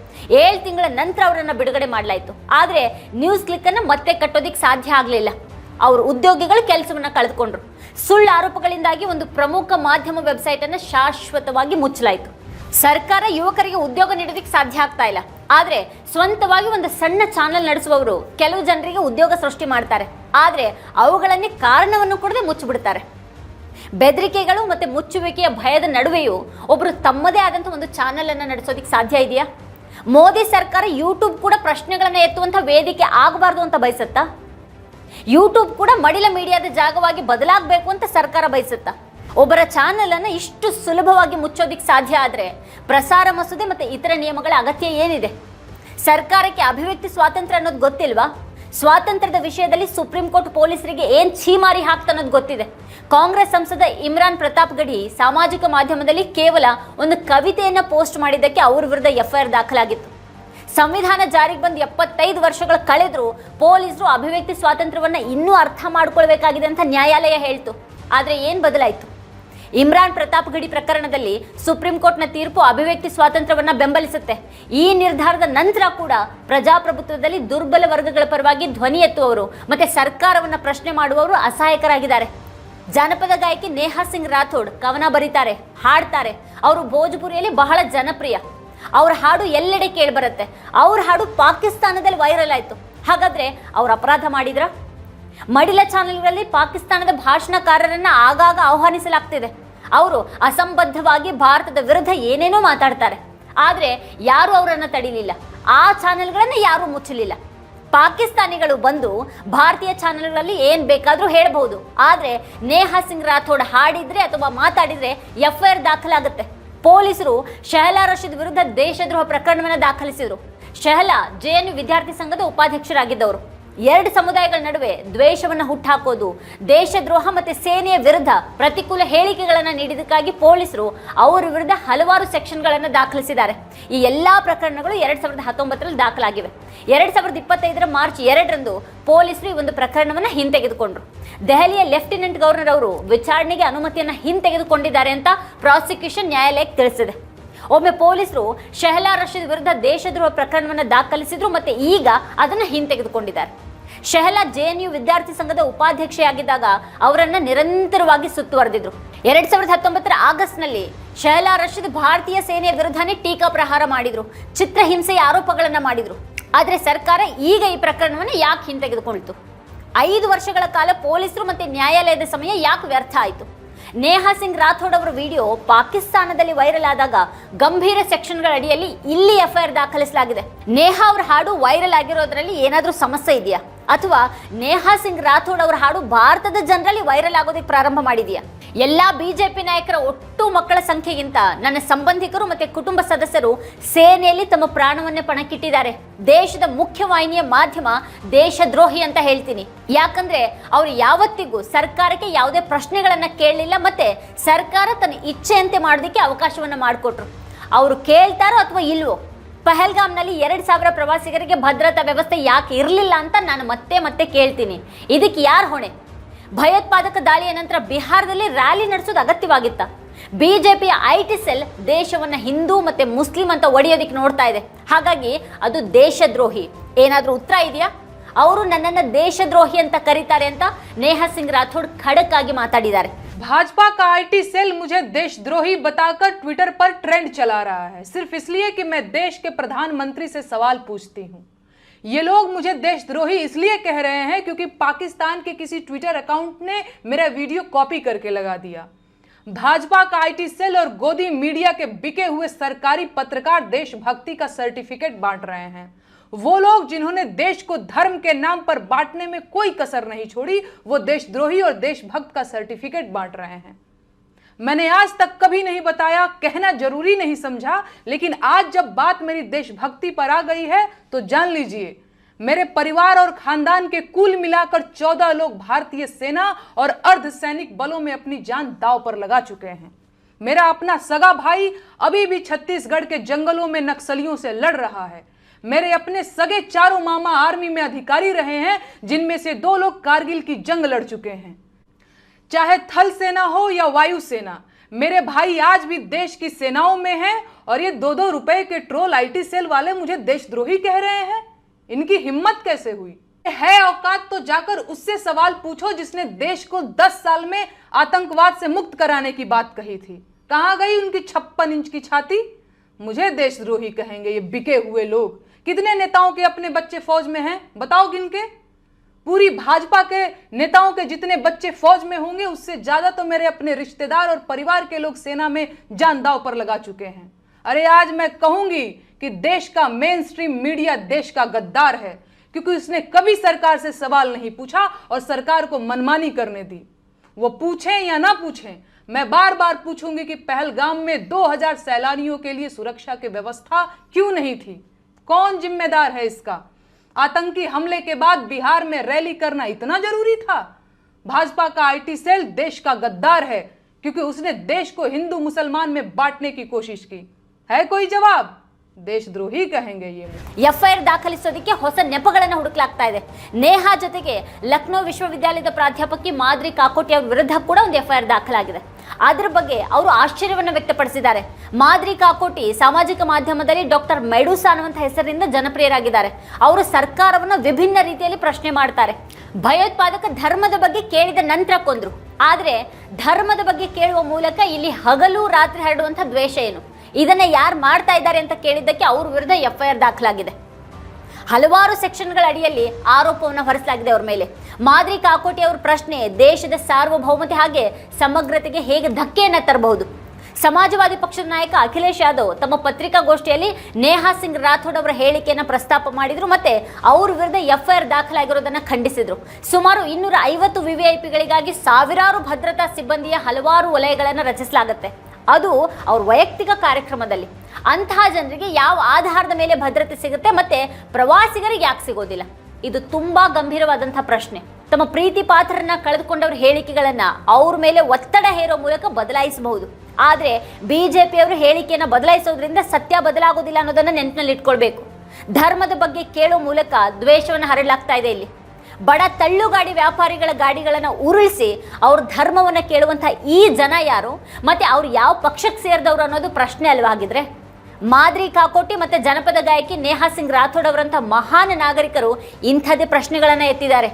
7 ತಿಂಗಳ ನಂತರ ಅವರನ್ನ ಬಿಡುಗಡೆ ಮಾಡಲಾಯಿತು. ಆದರೆ ನ್ಯೂಸ್ ಕ್ಲಿಕ್ ಅನ್ನು ಮತ್ತೆ ಕಟ್ಟೋದಿಕ್ಕೆ ಸಾಧ್ಯ ಆಗಲಿಲ್ಲ. ಅವರು ಉದ್ಯೋಗಿಗಳು ಕೆಲಸವನ್ನ ಕಳೆದುಕೊಂಡ್ರು. ಸುಳ್ಳು ಆರೋಪಗಳಿಂದಾಗಿ ಒಂದು ಪ್ರಮುಖ ಮಾಧ್ಯಮ ವೆಬ್ಸೈಟ್ ಅನ್ನು ಶಾಶ್ವತವಾಗಿ ಮುಚ್ಚಲಾಯಿತು. ಸರ್ಕಾರ ಯುವಕರಿಗೆ ಉದ್ಯೋಗ ನೀಡೋದಕ್ಕೆ ಸಾಧ್ಯ ಆಗ್ತಾ ಇಲ್ಲ. ಆದರೆ ಸ್ವಂತವಾಗಿ ಒಂದು ಸಣ್ಣ ಚಾನೆಲ್ ನಡೆಸುವವರು ಕೆಲವು ಜನರಿಗೆ ಉದ್ಯೋಗ ಸೃಷ್ಟಿ ಮಾಡ್ತಾರೆ. ಆದರೆ ಅವುಗಳನ್ನೇ ಕಾರಣವನ್ನು ಕೊಡದೆ ಮುಚ್ಚಿಬಿಡ್ತಾರೆ. ಬೆದರಿಕೆಗಳು ಮತ್ತೆ ಮುಚ್ಚುವಿಕೆಯ ಭಯದ ನಡುವೆಯೂ ಒಬ್ಬರು ತಮ್ಮದೇ ಆದಂಥ ಒಂದು ಚಾನೆಲ್ ಅನ್ನು ನಡೆಸೋದಕ್ಕೆ ಸಾಧ್ಯ ಇದೆಯಾ? ಮೋದಿ ಸರ್ಕಾರ ಯೂಟ್ಯೂಬ್ ಕೂಡ ಪ್ರಶ್ನೆಗಳನ್ನು ಎತ್ತುವಂಥ ವೇದಿಕೆ ಆಗಬಾರ್ದು ಅಂತ ಬಯಸುತ್ತಾ? ಯೂಟ್ಯೂಬ್ ಕೂಡ ಮಡಿಲ ಮೀಡಿಯಾದ ಜಾಗವಾಗಿ ಬದಲಾಗಬೇಕು ಅಂತ ಸರ್ಕಾರ ಬಯಸುತ್ತಾ? ಒಬ್ಬರ ಚಾನೆಲ್ ಅನ್ನು ಇಷ್ಟು ಸುಲಭವಾಗಿ ಮುಚ್ಚೋದಿಕ್ಕೆ ಸಾಧ್ಯ ಆದರೆ ಪ್ರಸಾರ ಮಸೂದೆ ಮತ್ತು ಇತರ ನಿಯಮಗಳ ಅಗತ್ಯ ಏನಿದೆ? ಸರ್ಕಾರಕ್ಕೆ ಅಭಿವ್ಯಕ್ತಿ ಸ್ವಾತಂತ್ರ್ಯ ಅನ್ನೋದು ಗೊತ್ತಿಲ್ವಾ? ಸ್ವಾತಂತ್ರ್ಯದ ವಿಷಯದಲ್ಲಿ ಸುಪ್ರೀಂ ಕೋರ್ಟ್ ಪೊಲೀಸರಿಗೆ ಏನು ಛೀಮಾರಿ ಹಾಕ್ತ ಅನ್ನೋದು ಗೊತ್ತಿದೆ. ಕಾಂಗ್ರೆಸ್ ಸಂಸದ ಇಮ್ರಾನ್ ಪ್ರತಾಪ್ ಗಢಿ ಸಾಮಾಜಿಕ ಮಾಧ್ಯಮದಲ್ಲಿ ಕೇವಲ ಒಂದು ಕವಿತೆಯನ್ನು ಪೋಸ್ಟ್ ಮಾಡಿದ್ದಕ್ಕೆ ಅವ್ರ ವಿರುದ್ಧ FIR ದಾಖಲಾಗಿತ್ತು. ಸಂವಿಧಾನ ಜಾರಿಗೆ ಬಂದು 75 ವರ್ಷಗಳು ಕಳೆದರೂ ಪೊಲೀಸರು ಅಭಿವ್ಯಕ್ತಿ ಸ್ವಾತಂತ್ರ್ಯವನ್ನು ಇನ್ನೂ ಅರ್ಥ ಮಾಡ್ಕೊಳ್ಬೇಕಾಗಿದೆ ಅಂತ ನ್ಯಾಯಾಲಯ ಹೇಳ್ತು. ಆದರೆ ಏನು ಬದಲಾಯಿತು? ಇಮ್ರಾನ್ ಪ್ರತಾಪ್ ಗಡಿ ಪ್ರಕರಣದಲ್ಲಿ ಸುಪ್ರೀಂ ಕೋರ್ಟ್ನ ತೀರ್ಪು ಅಭಿವ್ಯಕ್ತಿ ಸ್ವಾತಂತ್ರ್ಯವನ್ನ ಬೆಂಬಲಿಸುತ್ತೆ. ಈ ನಿರ್ಧಾರದ ನಂತರ ಕೂಡ ಪ್ರಜಾಪ್ರಭುತ್ವದಲ್ಲಿ ದುರ್ಬಲ ವರ್ಗಗಳ ಪರವಾಗಿ ಧ್ವನಿ ಎತ್ತುವವರು ಮತ್ತೆ ಸರ್ಕಾರವನ್ನ ಪ್ರಶ್ನೆ ಮಾಡುವವರು ಅಸಹಾಯಕರಾಗಿದ್ದಾರೆ. ಜಾನಪದ ಗಾಯಕಿ ನೇಹಾ ಸಿಂಗ್ ರಾಥೋಡ್ ಕವನ ಬರೀತಾರೆ, ಹಾಡ್ತಾರೆ. ಅವರು ಭೋಜ್ಪುರಿಯಲ್ಲಿ ಬಹಳ ಜನಪ್ರಿಯ. ಅವ್ರ ಹಾಡು ಎಲ್ಲೆಡೆ ಕೇಳಿಬರುತ್ತೆ. ಅವ್ರ ಹಾಡು ಪಾಕಿಸ್ತಾನದಲ್ಲಿ ವೈರಲ್ ಆಯ್ತು. ಹಾಗಾದ್ರೆ ಅವ್ರು ಅಪರಾಧ ಮಾಡಿದ್ರ? ಮಡಿಲ ಚಾನೆಲ್ಗಳಲ್ಲಿ ಪಾಕಿಸ್ತಾನದ ಭಾಷಣಕಾರರನ್ನ ಆಗಾಗ ಆಹ್ವಾನಿಸಲಾಗ್ತಿದೆ. ಅವರು ಅಸಂಬದ್ಧವಾಗಿ ಭಾರತದ ವಿರುದ್ಧ ಏನೇನೋ ಮಾತಾಡ್ತಾರೆ. ಆದ್ರೆ ಯಾರು ಅವರನ್ನ ತಡಿಲಿಲ್ಲ. ಆ ಚಾನೆಲ್ಗಳನ್ನ ಯಾರು ಮುಚ್ಚಲಿಲ್ಲ. ಪಾಕಿಸ್ತಾನಿಗಳು ಬಂದು ಭಾರತೀಯ ಚಾನೆಲ್ಗಳಲ್ಲಿ ಏನ್ ಬೇಕಾದ್ರೂ ಹೇಳಬಹುದು. ಆದ್ರೆ ನೇಹಾ ಸಿಂಗ್ ರಾಥೋಡ್ ಹಾಡಿದ್ರೆ ಅಥವಾ ಮಾತಾಡಿದ್ರೆ FIR ದಾಖಲಾಗುತ್ತೆ. ಪೊಲೀಸರು ಶೆಹಲಾ ರಶೀದ್ ವಿರುದ್ಧ ದೇಶದ್ರೋಹ ಪ್ರಕರಣವನ್ನು ದಾಖಲಿಸಿದ್ರು. ಶೆಹಲಾ JNU ವಿದ್ಯಾರ್ಥಿ ಸಂಘದ ಉಪಾಧ್ಯಕ್ಷರಾಗಿದ್ದವರು. ಎರಡು ಸಮುದಾಯಗಳ ನಡುವೆ ದ್ವೇಷವನ್ನು ಹುಟ್ಟಾಕೋದು, ದೇಶದ್ರೋಹ ಮತ್ತೆ ಸೇನೆಯ ವಿರುದ್ಧ ಪ್ರತಿಕೂಲ ಹೇಳಿಕೆಗಳನ್ನು ನೀಡಿದ್ದಕ್ಕಾಗಿ ಪೊಲೀಸರು ಅವರ ವಿರುದ್ಧ ಹಲವಾರು ಸೆಕ್ಷನ್ಗಳನ್ನು ದಾಖಲಿಸಿದ್ದಾರೆ. ಈ ಎಲ್ಲಾ ಪ್ರಕರಣಗಳು 2019ರಲ್ಲಿ ದಾಖಲಾಗಿವೆ. 2025 ಮಾರ್ಚ್ 2ರಂದು ಪೊಲೀಸರು ಈ ಒಂದು ಪ್ರಕರಣವನ್ನು ಹಿಂತೆಗೆದುಕೊಂಡ್ರು. ದೆಹಲಿಯ ಲೆಫ್ಟಿನೆಂಟ್ ಗವರ್ನರ್ ಅವರು ವಿಚಾರಣೆಗೆ ಅನುಮತಿಯನ್ನು ಹಿಂತೆಗೆದುಕೊಂಡಿದ್ದಾರೆ ಅಂತ ಪ್ರಾಸಿಕ್ಯೂಷನ್ ನ್ಯಾಯಾಲಯಕ್ಕೆ ತಿಳಿಸಿದೆ. ಒಮ್ಮೆ ಪೊಲೀಸರು ಶೆಹಲಾ ರಶೀದ್ ವಿರುದ್ಧ ದೇಶದ್ರೋಹ ಪ್ರಕರಣವನ್ನು ದಾಖಲಿಸಿದ್ರು ಮತ್ತೆ ಈಗ ಅದನ್ನ ಹಿಂತೆಗೆದುಕೊಂಡಿದ್ದಾರೆ. ಶೆಹಲಾ JNU ವಿದ್ಯಾರ್ಥಿ ಸಂಘದ ಉಪಾಧ್ಯಕ್ಷೆಯಾಗಿದ್ದಾಗ ಅವರನ್ನ ನಿರಂತರವಾಗಿ ಸುತ್ತುವರೆದಿದ್ರು. 2019 ಆಗಸ್ಟ್ನಲ್ಲಿ ಶೆಹಲಾ ರಶೀದ್ ಭಾರತೀಯ ಸೇನೆಯ ವಿರುದ್ಧನೇ ಟೀಕಾ ಪ್ರಹಾರ ಮಾಡಿದ್ರು, ಚಿತ್ರಹಿಂಸೆಯ ಆರೋಪಗಳನ್ನ ಮಾಡಿದ್ರು. ಆದ್ರೆ ಸರ್ಕಾರ ಈಗ ಈ ಪ್ರಕರಣವನ್ನು ಯಾಕೆ ಹಿಂತೆಗೆದುಕೊಂಡಿತು? 5 ವರ್ಷಗಳ ಕಾಲ ಪೊಲೀಸರು ಮತ್ತೆ ನ್ಯಾಯಾಲಯದ ಸಮಯ ಯಾಕೆ ವ್ಯರ್ಥ ಆಯಿತು? ನೇಹಾ ಸಿಂಗ್ ರಾಥೋಡ್ ಅವರ ವಿಡಿಯೋ ಪಾಕಿಸ್ತಾನದಲ್ಲಿ ವೈರಲ್ ಆದಾಗ ಗಂಭೀರ ಸೆಕ್ಷನ್ಗಳ ಅಡಿಯಲ್ಲಿ ಇಲ್ಲಿ FIR ದಾಖಲಿಸಲಾಗಿದೆ. ನೇಹಾ ಅವರ ಹಾಡು ವೈರಲ್ ಆಗಿರೋದ್ರಲ್ಲಿ ಏನಾದ್ರೂ ಸಮಸ್ಯೆ ಇದೆಯಾ? ಅಥವಾ ನೇಹಾ ಸಿಂಗ್ ರಾಥೋಡ್ ಅವರ ಹಾಡು ಭಾರತದ ಜನರಲ್ಲಿ ವೈರಲ್ ಆಗೋದಕ್ಕೆ ಪ್ರಾರಂಭ ಮಾಡಿದೆಯಾ? ಎಲ್ಲಾ BJP ನಾಯಕರ ಒಟ್ಟು ಮಕ್ಕಳ ಸಂಖ್ಯೆಗಿಂತ ನನ್ನ ಸಂಬಂಧಿಕರು ಮತ್ತೆ ಕುಟುಂಬ ಸದಸ್ಯರು ಸೇನೆಯಲ್ಲಿ ತಮ್ಮ ಪ್ರಾಣವನ್ನೇ ಪಣಕ್ಕಿಟ್ಟಿದ್ದಾರೆ. ದೇಶದ ಮುಖ್ಯವಾಹಿನಿಯ ಮಾಧ್ಯಮ ದೇಶದ್ರೋಹಿ ಅಂತ ಹೇಳ್ತೀನಿ. ಯಾಕಂದ್ರೆ ಅವರು ಯಾವತ್ತಿಗೂ ಸರ್ಕಾರಕ್ಕೆ ಯಾವುದೇ ಪ್ರಶ್ನೆಗಳನ್ನ ಕೇಳಲಿಲ್ಲ ಮತ್ತೆ ಸರ್ಕಾರ ತನ್ನ ಇಚ್ಛೆಯಂತೆ ಮಾಡೋದಕ್ಕೆ ಅವಕಾಶವನ್ನ ಮಾಡಿಕೊಟ್ರು. ಅವರು ಕೇಳ್ತಾರೋ ಅಥವಾ ಇಲ್ವೋ? ಪಹಲ್ಗಾಮ್ನಲ್ಲಿ 2000 ಪ್ರವಾಸಿಗರಿಗೆ ಭದ್ರತಾ ವ್ಯವಸ್ಥೆ ಯಾಕೆ ಇರಲಿಲ್ಲ ಅಂತ ನಾನು ಮತ್ತೆ ಕೇಳ್ತೀನಿ. ಇದಕ್ಕೆ ಯಾರು ಹೊಣೆ? ಭಯೋತ್ಪಾದಕ ದಾಳಿಯ ನಂತರ ಬಿಹಾರದಲ್ಲಿ ರ್ಯಾಲಿ ನಡೆಸೋದು ಅಗತ್ಯವಾಗಿತ್ತ? ಬಿಜೆಪಿಯ IT ಸೆಲ್ ದೇಶವನ್ನ ಹಿಂದೂ ಮತ್ತೆ ಮುಸ್ಲಿಂ ಅಂತ ಒಡೆಯೋದಿಕ್ಕೆ ನೋಡ್ತಾ ಇದೆ. ಹಾಗಾಗಿ ಅದು ದೇಶದ್ರೋಹಿ. ಏನಾದ್ರೂ ಉತ್ತರ ಇದೆಯಾ? ಅವರು ನನ್ನನ್ನು ದೇಶದ್ರೋಹಿ ಅಂತ ಕರೀತಾರೆ ಅಂತ ನೇಹಾ ಸಿಂಗ್ ರಾಥೋಡ್ ಖಡಕ್ ಆಗಿ ಮಾತಾಡಿದ್ದಾರೆ. भाजपा का IT सेल मुझे देशद्रोही बताकर ट्विटर पर ट्रेंड चला रहा है, सिर्फ इसलिए कि मैं देश के प्रधानमंत्री से सवाल पूछती हूँ। ये लोग मुझे देशद्रोही इसलिए कह रहे हैं क्योंकि पाकिस्तान के किसी ट्विटर अकाउंट ने मेरा वीडियो कॉपी करके लगा दिया। भाजपा का IT सेल और गोदी मीडिया के बिके हुए सरकारी पत्रकार देशभक्ति का सर्टिफिकेट बांट रहे हैं। वो लोग जिन्होंने देश को धर्म के नाम पर बांटने में कोई कसर नहीं छोड़ी, वो देशद्रोही और देशभक्त का सर्टिफिकेट बांट रहे हैं। मैंने आज तक कभी नहीं बताया, कहना जरूरी नहीं समझा, लेकिन आज जब बात मेरी देशभक्ति पर आ गई है तो जान लीजिए मेरे परिवार और खानदान के कुल मिलाकर 14 लोग भारतीय सेना और अर्धसैनिक बलों में अपनी जान दांव पर लगा चुके हैं। मेरा अपना सगा भाई अभी भी छत्तीसगढ़ के जंगलों में नक्सलियों से लड़ रहा है। मेरे अपने सगे चारों मामा आर्मी में अधिकारी रहे हैं, जिनमें से 2 लोग कारगिल की जंग लड़ चुके हैं। चाहे थल सेना हो या वायु सेना, मेरे भाई आज भी देश की सेनाओं में हैं और ये 2-2 रुपए के ट्रोल IT सेल वाले मुझे देशद्रोही कह रहे हैं। इनकी हिम्मत कैसे हुई? है औकात तो जाकर उससे सवाल पूछो जिसने देश को 10 साल में आतंकवाद से मुक्त कराने की बात कही थी। कहां गई उनकी 56 इंच की छाती? मुझे देशद्रोही कहेंगे ये बिके हुए लोग। कितने नेताओं के अपने बच्चे फौज में हैं? बताओ गिन के। पूरी भाजपा के नेताओं के जितने बच्चे फौज में होंगे उससे ज्यादा तो मेरे अपने रिश्तेदार और परिवार के लोग सेना में जान दांव पर लगा चुके हैं। अरे आज मैं कहूंगी कि देश का मेन स्ट्रीम मीडिया देश का गद्दार है, क्योंकि उसने कभी सरकार से सवाल नहीं पूछा और सरकार को मनमानी करने दी। वो पूछें या ना पूछें, मैं बार बार पूछूंगी कि पहलगाम में 2000 सैलानियों के लिए सुरक्षा की व्यवस्था क्यों नहीं थी? कौन जिम्मेदार है इसका? आतंकी हमले के बाद बिहार में रैली करना इतना जरूरी था? भाजपा का IT सेल देश का गद्दार है, क्योंकि उसने देश को हिंदू मुसलमान में बांटने की कोशिश की। है कोई जवाब? देशद्रोही कहेंगे ये मुझे। ಎಫ್ಐಆರ್ ದಾಖಲಿಸೋದಕ್ಕೆ ಹೊಸ ನೆಪಗಳನ್ನು ಹುಡುಕಲಾಗ್ತಾ ಇದೆ. ನೇಹಾ ಜೊತೆಗೆ ಲಕ್ನೋ ವಿಶ್ವವಿದ್ಯಾಲಯದ ಪ್ರಾಧ್ಯಾಪಕಿ ಮಾದ್ರಿ ಕಾಕೋಟಿ ಅವರ ವಿರುದ್ಧ ಕೂಡ ಒಂದು ಎಫ್ಐಆರ್ ದಾಖಲಾಗಿದೆ. ಅದರ ಬಗ್ಗೆ ಅವರು ಆಶ್ಚರ್ಯವನ್ನು ವ್ಯಕ್ತಪಡಿಸಿದ್ದಾರೆ. ಮಾದ್ರಿ ಕಾಕೋಟಿ ಸಾಮಾಜಿಕ ಮಾಧ್ಯಮದಲ್ಲಿ ಡಾಕ್ಟರ್ ಮೆಡುಸಾ ಅನ್ನುವಂಥ ಹೆಸರಿನಿಂದ ಜನಪ್ರಿಯರಾಗಿದ್ದಾರೆ. ಅವರು ಸರ್ಕಾರವನ್ನು ವಿಭಿನ್ನ ರೀತಿಯಲ್ಲಿ ಪ್ರಶ್ನೆ ಮಾಡ್ತಾರೆ. ಭಯೋತ್ಪಾದಕ ಧರ್ಮದ ಬಗ್ಗೆ ಕೇಳಿದ ನಂತರ ಕೊಂದ್ರು. ಆದರೆ ಧರ್ಮದ ಬಗ್ಗೆ ಕೇಳುವ ಮೂಲಕ ಇಲ್ಲಿ ಹಗಲು ರಾತ್ರಿ ಹರಡುವಂಥ ದ್ವೇಷ ಏನು, ಇದನ್ನ ಯಾರು ಮಾಡ್ತಾ ಇದ್ದಾರೆ ಅಂತ ಕೇಳಿದ್ದಕ್ಕೆ ಅವ್ರ ವಿರುದ್ಧ ಎಫ್ಐಆರ್ ದಾಖಲಾಗಿದೆ. ಹಲವಾರು ಸೆಕ್ಷನ್ಗಳ ಅಡಿಯಲ್ಲಿ ಆರೋಪವನ್ನು ಹೊರಿಸಲಾಗಿದೆ ಅವ್ರ ಮೇಲೆ. ಮಾದ್ರಿ ಕಾಕೋಟಿ ಅವರ ಪ್ರಶ್ನೆ ದೇಶದ ಸಾರ್ವಭೌಮತೆ ಹಾಗೆ ಸಮಗ್ರತೆಗೆ ಹೇಗೆ ಧಕ್ಕೆಯನ್ನು ತರಬಹುದು. ಸಮಾಜವಾದಿ ಪಕ್ಷದ ನಾಯಕ ಅಖಿಲೇಶ್ ಯಾದವ್ ತಮ್ಮ ಪತ್ರಿಕಾಗೋಷ್ಠಿಯಲ್ಲಿ ನೇಹಾ ಸಿಂಗ್ ರಾಥೋಡ್ ಅವರ ಹೇಳಿಕೆಯನ್ನು ಪ್ರಸ್ತಾಪ ಮಾಡಿದ್ರು. ಮತ್ತೆ ಅವ್ರ ವಿರುದ್ಧ ಎಫ್ಐಆರ್ ದಾಖಲಾಗಿರೋದನ್ನ ಖಂಡಿಸಿದ್ರು. ಸುಮಾರು 250 ವಿವಿಐಪಿಗಳಿಗಾಗಿ ಸಾವಿರಾರು ಭದ್ರತಾ ಸಿಬ್ಬಂದಿಯ ಹಲವಾರು ವಲಯಗಳನ್ನು ರಚಿಸಲಾಗುತ್ತೆ. ಅದು ಅವ್ರ ವೈಯಕ್ತಿಕ ಕಾರ್ಯಕ್ರಮದಲ್ಲಿ. ಅಂತಹ ಜನರಿಗೆ ಯಾವ ಆಧಾರದ ಮೇಲೆ ಭದ್ರತೆ ಸಿಗುತ್ತೆ ಮತ್ತೆ ಪ್ರವಾಸಿಗರಿಗೆ ಯಾಕೆ ಸಿಗೋದಿಲ್ಲ? ಇದು ತುಂಬಾ ಗಂಭೀರವಾದಂತಹ ಪ್ರಶ್ನೆ. ತಮ್ಮ ಪ್ರೀತಿ ಪಾತ್ರರನ್ನ ಕಳೆದುಕೊಂಡವ್ರ ಹೇಳಿಕೆಗಳನ್ನ ಅವ್ರ ಮೇಲೆ ಒತ್ತಡ ಹೇರೋ ಮೂಲಕ ಬದಲಾಯಿಸಬಹುದು. ಆದ್ರೆ ಬಿಜೆಪಿಯವರು ಹೇಳಿಕೆಯನ್ನ ಬದಲಾಯಿಸೋದ್ರಿಂದ ಸತ್ಯ ಬದಲಾಗೋದಿಲ್ಲ ಅನ್ನೋದನ್ನ ನೆನಪಿನಲ್ಲಿ ಇಟ್ಕೊಳ್ಬೇಕು. ಧರ್ಮದ ಬಗ್ಗೆ ಕೇಳೋ ಮೂಲಕ ದ್ವೇಷವನ್ನು ಹರಡಲಾಗ್ತಾ ಇದೆ. ಇಲ್ಲಿ ಬಡ ತಳ್ಳುಗಾಡಿ ವ್ಯಾಪಾರಿಗಳ ಗಾಡಿಗಳನ್ನು ಉರುಳಿಸಿ ಅವ್ರ ಧರ್ಮವನ್ನು ಕೇಳುವಂಥ ಈ ಜನ ಯಾರು, ಮತ್ತೆ ಅವ್ರು ಯಾವ ಪಕ್ಷಕ್ಕೆ ಸೇರಿದವರು ಅನ್ನೋದು ಪ್ರಶ್ನೆ ಅಲ್ವಾಗಿದ್ರೆ. ಮಾದ್ರಿ ಕಾಕೋಟಿ ಮತ್ತೆ ಜನಪದ ಗಾಯಕಿ ನೇಹಾ ಸಿಂಗ್ ರಾಥೋಡ್ ಅವರಂಥ ಮಹಾನ್ ನಾಗರಿಕರು ಇಂಥದ್ದೇ ಪ್ರಶ್ನೆಗಳನ್ನು ಎತ್ತಿದ್ದಾರೆ.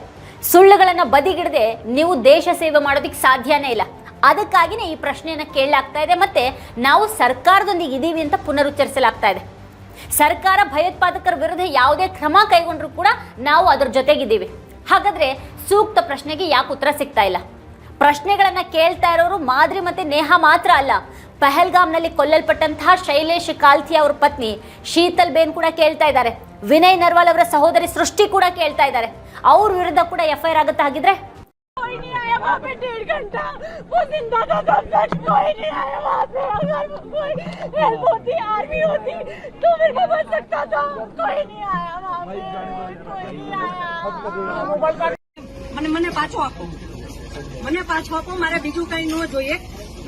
ಸುಳ್ಳುಗಳನ್ನು ಬದಿಗಿಡದೆ ನೀವು ದೇಶ ಸೇವೆ ಮಾಡೋದಕ್ಕೆ ಸಾಧ್ಯನೇ ಇಲ್ಲ. ಅದಕ್ಕಾಗಿನೇ ಈ ಪ್ರಶ್ನೆಯನ್ನು ಕೇಳಲಾಗ್ತಾ ಇದೆ. ಮತ್ತೆ ನಾವು ಸರ್ಕಾರದೊಂದಿಗೆ ಇದ್ದೀವಿ ಅಂತ ಪುನರುಚ್ಚರಿಸಲಾಗ್ತಾ ಇದೆ. ಸರ್ಕಾರ ಭಯೋತ್ಪಾದಕರ ವಿರುದ್ಧ ಯಾವುದೇ ಕ್ರಮ ಕೈಗೊಂಡ್ರೂ ಕೂಡ ನಾವು ಅದರ ಜೊತೆಗಿದ್ದೀವಿ. ಹಾಗಾದ್ರೆ ಸೂಕ್ತ ಪ್ರಶ್ನೆಗೆ ಯಾಕೆ ಉತ್ತರ ಸಿಗ್ತಾ ಇಲ್ಲ? ಪ್ರಶ್ನೆಗಳನ್ನ ಕೇಳ್ತಾ ಇರೋರು ಮಾದ್ರಿ ಮತ್ತೆ ನೇಹಾ ಮಾತ್ರ ಅಲ್ಲ, ಪಹಲ್ಗಾಮ್ನಲ್ಲಿ ಕೊಲ್ಲಲ್ಪಟ್ಟಂತಹ ಶೈಲೇಶ್ ಕಾಲ್ಥಿ ಅವರ ಪತ್ನಿ ಶೀತಲ್ ಬೇನ್ ಕೂಡ ಕೇಳ್ತಾ ಇದ್ದಾರೆ. ವಿನಯ್ ನರ್ವಾಲ್ ಅವರ ಸಹೋದರಿ ಸೃಷ್ಟಿ ಕೂಡ ಕೇಳ್ತಾ ಇದ್ದಾರೆ. ಅವ್ರ ವಿರುದ್ಧ ಕೂಡ ಎಫ್ಐಆರ್ ಆಗುತ್ತೆ. ಹಾಗಿದ್ರೆ कोई नहीं आया वहाँ पे 1.5 घंटा वो जिंदा था तब तक कोई नहीं आया वहाँ पे। अगर कोई हेल्प होती आर्मी होती तो मेरे को बच सकता था। कोई नहीं आया वहाँ पे, कोई नहीं आया। મને પાછો આપો મારે બીજું કઈ ન જોઈએ.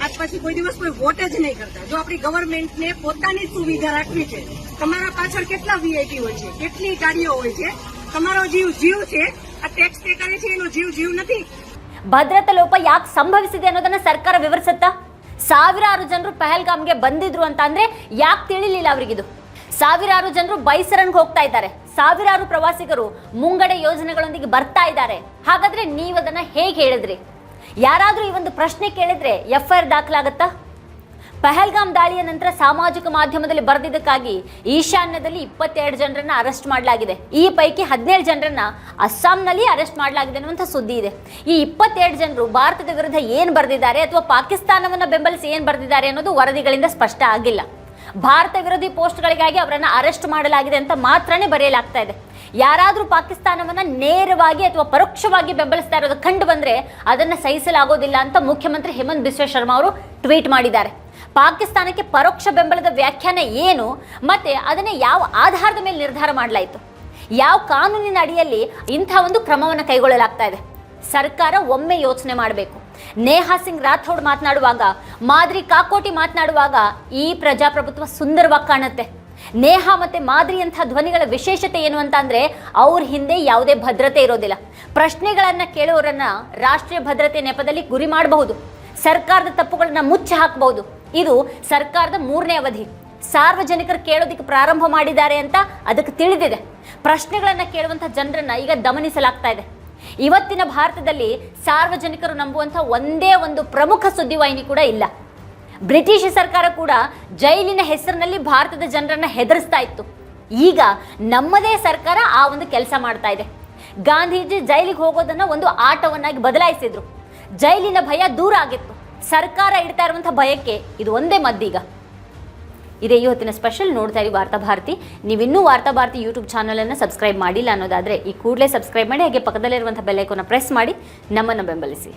આજ પછી કોઈ દિવસ કોઈ વોટ જ નહીં કરતા. જો આપણી ગવર્મેન્ટને પોતાની સુવિધા રાખવી છે, તમારા પાછળ કેટલા વીઆઈપી હોય છે, કેટલી ગાડીઓ હોય છે, તમારો જીવ છે. આ ટેક્સ પે કરે છે એનો જીવ નથી. ಭದ್ರತಾ ಲೋಪ ಯಾಕೆ ಸಂಭವಿಸಿದೆ ಅನ್ನೋದನ್ನ ಸರ್ಕಾರ ವಿವರಿಸುತ್ತಾ? ಸಾವಿರಾರು ಜನರು ಪಹಲ್ಗಾಮ್ಗೆ ಬಂದಿದ್ರು ಅಂತ ಅಂದ್ರೆ ಯಾಕೆ ತಿಳಿಲಿಲ್ಲ ಅವರಿಗಿದು? ಸಾವಿರಾರು ಜನರು ಬೈಸರನ್ಗೆ ಹೋಗ್ತಾ ಇದ್ದಾರೆ. ಸಾವಿರಾರು ಪ್ರವಾಸಿಗರು ಮುಂಗಡೆ ಯೋಜನೆಗಳೊಂದಿಗೆ ಬರ್ತಾ ಇದ್ದಾರೆ. ಹಾಗಾದ್ರೆ ನೀವು ಅದನ್ನ ಹೇಗೆ ಹೇಳಿದ್ರಿ? ಯಾರಾದ್ರೂ ಈ ಒಂದು ಪ್ರಶ್ನೆ ಕೇಳಿದ್ರೆ ಎಫ್ಐಆರ್ ದಾಖಲಾಗತ್ತಾ? ಪಹಲ್ಗಾಮ್ ದಾಳಿಯ ನಂತರ ಸಾಮಾಜಿಕ ಮಾಧ್ಯಮದಲ್ಲಿ ಬರೆದಿದ್ದಕ್ಕಾಗಿ ಈಶಾನ್ಯದಲ್ಲಿ 22 ಜನರನ್ನ ಅರೆಸ್ಟ್ ಮಾಡಲಾಗಿದೆ. ಈ ಪೈಕಿ 17 ಜನರನ್ನ ಅಸ್ಸಾಂನಲ್ಲಿ ಅರೆಸ್ಟ್ ಮಾಡಲಾಗಿದೆ ಅನ್ನುವಂಥ ಸುದ್ದಿ ಇದೆ. ಈ 22 ಜನರು ಭಾರತದ ವಿರುದ್ಧ ಏನು ಬರೆದಿದ್ದಾರೆ ಅಥವಾ ಪಾಕಿಸ್ತಾನವನ್ನು ಬೆಂಬಲಿಸಿ ಏನು ಬರೆದಿದ್ದಾರೆ ಅನ್ನೋದು ವರದಿಗಳಿಂದ ಸ್ಪಷ್ಟ ಆಗಿಲ್ಲ. ಭಾರತ ವಿರೋಧಿ ಪೋಸ್ಟ್ಗಳಿಗಾಗಿ ಅವರನ್ನು ಅರೆಸ್ಟ್ ಮಾಡಲಾಗಿದೆ ಅಂತ ಮಾತ್ರನೇ ಬರೆಯಲಾಗ್ತಾ ಇದೆ. ಯಾರಾದರೂ ಪಾಕಿಸ್ತಾನವನ್ನ ನೇರವಾಗಿ ಅಥವಾ ಪರೋಕ್ಷವಾಗಿ ಬೆಂಬಲಿಸ್ತಾ ಇರೋದು ಕಂಡು ಬಂದ್ರೆ ಅದನ್ನ ಸಹಿಸಲಾಗೋದಿಲ್ಲ ಅಂತ ಮುಖ್ಯಮಂತ್ರಿ ಹೇಮಂತ್ ಬಿಸ್ವಾ ಶರ್ಮಾ ಅವರು ಟ್ವೀಟ್ ಮಾಡಿದ್ದಾರೆ. ಪಾಕಿಸ್ತಾನಕ್ಕೆ ಪರೋಕ್ಷ ಬೆಂಬಲದ ವ್ಯಾಖ್ಯಾನ ಏನು ಮತ್ತೆ ಅದನ್ನ ಯಾವ ಆಧಾರದ ಮೇಲೆ ನಿರ್ಧಾರ ಮಾಡಲಾಯಿತು? ಯಾವ ಕಾನೂನಿನ ಅಡಿಯಲ್ಲಿ ಇಂಥ ಒಂದು ಕ್ರಮವನ್ನು ಕೈಗೊಳ್ಳಲಾಗ್ತಾ ಇದೆ? ಸರ್ಕಾರ ಒಮ್ಮೆ ಯೋಚನೆ ಮಾಡಬೇಕು. ನೇಹಾ ಸಿಂಗ್ ರಾಥೋಡ್ ಮಾತನಾಡುವಾಗ, ಮಾದ್ರಿ ಕಾಕೋಟಿ ಮಾತನಾಡುವಾಗ ಈ ಪ್ರಜಾಪ್ರಭುತ್ವ ಸುಂದರವಾಗಿ ಕಾಣುತ್ತೆ. ನೇಹಾ ಮತ್ತೆ ಮಾದ್ರಿ ಅಂತ ಧ್ವನಿಗಳ ವಿಶೇಷತೆ ಏನು ಅಂತ ಅಂದ್ರೆ ಅವ್ರ ಹಿಂದೆ ಯಾವುದೇ ಭದ್ರತೆ ಇರೋದಿಲ್ಲ. ಪ್ರಶ್ನೆಗಳನ್ನ ಕೇಳುವವರನ್ನ ರಾಷ್ಟ್ರೀಯ ಭದ್ರತೆ ನೆಪದಲ್ಲಿ ಗುರಿ ಮಾಡಬಹುದು. ಸರ್ಕಾರದ ತಪ್ಪುಗಳನ್ನ ಮುಚ್ಚಿ ಹಾಕಬಹುದು. ಇದು ಸರ್ಕಾರದ 3ನೇ ಅವಧಿ. ಸಾರ್ವಜನಿಕರು ಕೇಳೋದಕ್ಕೆ ಪ್ರಾರಂಭ ಮಾಡಿದ್ದಾರೆ ಅಂತ ಅದಕ್ಕೆ ತಿಳಿದಿದೆ. ಪ್ರಶ್ನೆಗಳನ್ನ ಕೇಳುವಂಥ ಜನರನ್ನ ಈಗ ದಮನಿಸಲಾಗ್ತಾ ಇದೆ. ಇವತ್ತಿನ ಭಾರತದಲ್ಲಿ ಸಾರ್ವಜನಿಕರು ನಂಬುವಂಥ ಒಂದೇ ಒಂದು ಪ್ರಮುಖ ಸುದ್ದಿವಾಹಿನಿ ಕೂಡ ಇಲ್ಲ. ಬ್ರಿಟಿಷ್ ಸರ್ಕಾರ ಕೂಡ ಜೈಲಿನ ಹೆಸರಿನಲ್ಲಿ ಭಾರತದ ಜನರನ್ನ ಹೆದರಿಸ್ತಾ ಇತ್ತು. ಈಗ ನಮ್ಮದೇ ಸರ್ಕಾರ ಆ ಒಂದು ಕೆಲಸ ಮಾಡ್ತಾ ಇದೆ. ಗಾಂಧೀಜಿ ಜೈಲಿಗೆ ಹೋಗೋದನ್ನ ಒಂದು ಆಟವನ್ನಾಗಿ ಬದಲಾಯಿಸಿದ್ರು. ಜೈಲಿನ ಭಯ ದೂರ ಆಗಿತ್ತು. ಸರ್ಕಾರ ಇಡ್ತಾ ಇರುವಂಥ ಭಯಕ್ಕೆ ಇದು ಒಂದೇ ಮದ್ದೀಗ. ಇದೇ ಇವತ್ತಿನ ಸ್ಪೆಷಲ್. ನೋಡ್ತಾ ಇರಿ ವಾರ್ತಾ ಭಾರತಿ. ನೀವಿನ್ನೂ ವಾರ್ತಾ ಭಾರತಿ ಯೂಟ್ಯೂಬ್ ಚಾನಲನ್ನು ಸಬ್ಸ್ಕ್ರೈಬ್ ಮಾಡಿಲ್ಲ ಅನ್ನೋದಾದರೆ ಈ ಕೂಡಲೇ ಸಬ್ಸ್ಕ್ರೈಬ್ ಮಾಡಿ. ಹಾಗೆ ಪಕ್ಕದಲ್ಲಿರುವಂಥ ಬೆಲ್ ಐಕಾನ್ನ ಪ್ರೆಸ್ ಮಾಡಿ ನಮ್ಮನ್ನು ಬೆಂಬಲಿಸಿ.